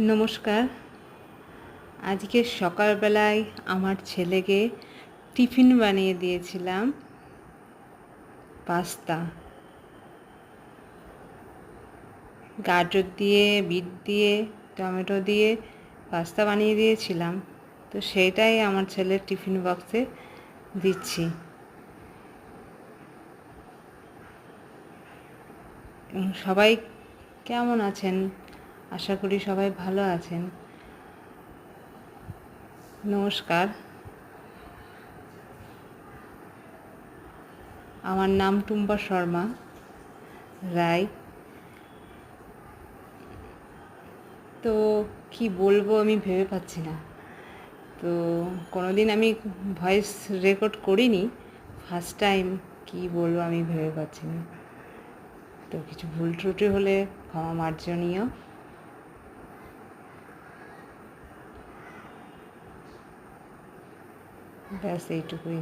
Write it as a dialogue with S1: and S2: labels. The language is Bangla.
S1: নমস্কার। আজকে সকালবেলায় আমার ছেলেকে টিফিন বানিয়ে দিয়েছিলাম পাস্তা। গাজর দিয়ে, বিট দিয়ে, টমেটো দিয়ে পাস্তা বানিয়ে দিয়েছিলাম। তো সেইটাই আমার ছেলের টিফিন বক্সে দিচ্ছি। সবাই কেমন আছেন? আশা করি সবাই ভালো আছেন। নমস্কার। আমার নাম টুম্পা শর্মা রায়। তো কি বলবো আমি ভেবে পাচ্ছি না। তো কোনোদিন আমি ভয়েস রেকর্ড করিনি, ফার্স্ট টাইম। কি বলবো আমি ভেবে পাচ্ছি না। তো কিছু ভুল ত্রুটি হলে ক্ষমা মার্জনীয়। ব্যাস এইটুকুই।